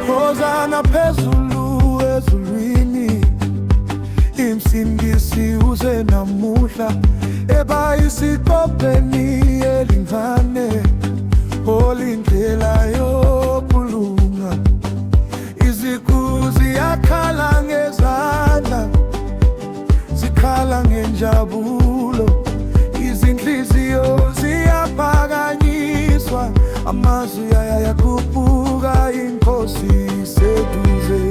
Hosana phezulu ezulwini, imsindisi uze namuhla, ebayisiqopeni elingane, olindlela yokulunga. Iziqu ziyakhala ngezandla, zikhala ngenjabulo, izinhliziyo ziyaphakanyiswa, amazwi ayakhuphuka, iNkosi iseduze.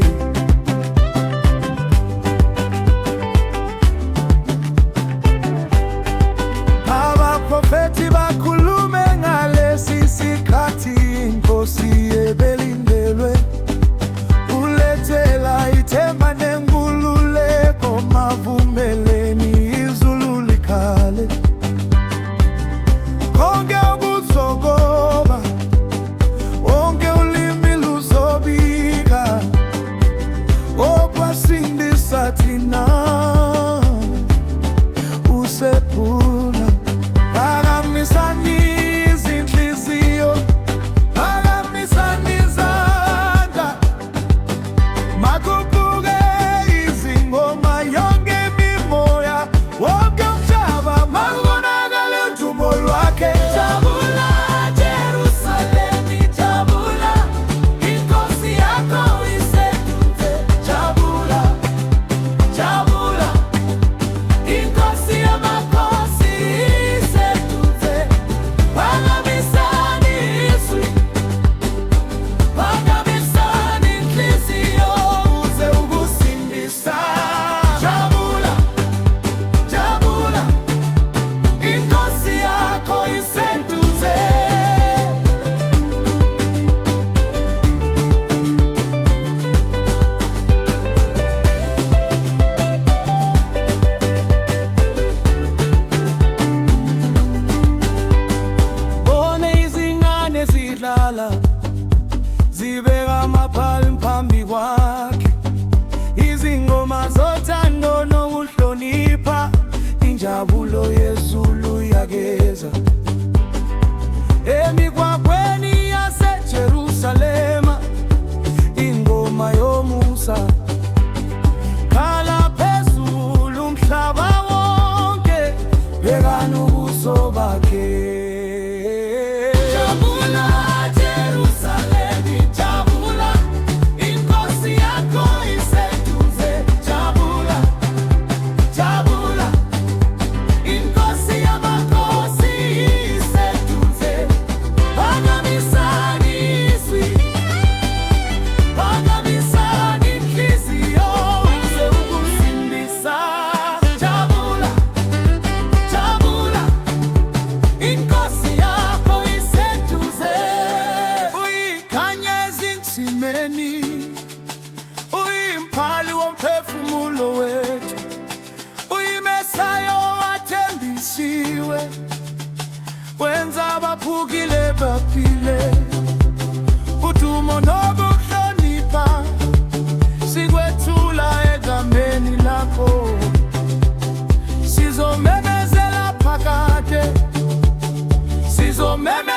Abaprofethi bakhulume ngalesi sikhathi, iNkosi ebelindelwe, ulethela ithemba nenkululeko. Mavumeleni izulu likhale, konke kuzogoba, wonke ulimi luzobika, okwasindisa thina usephula. Phakamisani izinhliziyo, phakamisani izandla, makhuphuke izingoma, yonke imimoya, wonke umhlaba makubonakale udumo lwakhe. Jabula Jerusalemi, jabula, iNkosi yakho iseduze. Jabula, jabula, iNkosi yamakhosi iseduze. Phakamisani izwi, phakamisani inhliziyo, uze ukusindisa. Jabula, jabula, iNkosi yakho iseduze. Bone izingane zidlala, zibeka amaphalmi phambi kwakhe, izingoma zothando nokuhlonipha, injabulo yezulu yakeza. Emigwaqweni yaseJerusalema, ingoma yomusa, khala phezulu umhlaba wonke, bhekana ubuso bakhe. Jabula Jerusalemi, jabula, iNkosi yakho iseduze. Jabula, jabula, iNkosi yamakhosi iseduze. Phakamisani izwi, phakamisani inhliziyo, uze ukusindisa. Jabula, jabula, iNkosi yakho iseduze. Uyikhanya ezinsimeni, uyimphali womphefumulo wethu, uyiMesaya owathembisiwe, wenza abaphukile baphile. Udumo nokuhlonipha sikwethula egameni lakho, sizomemezela phakade, sizomemezela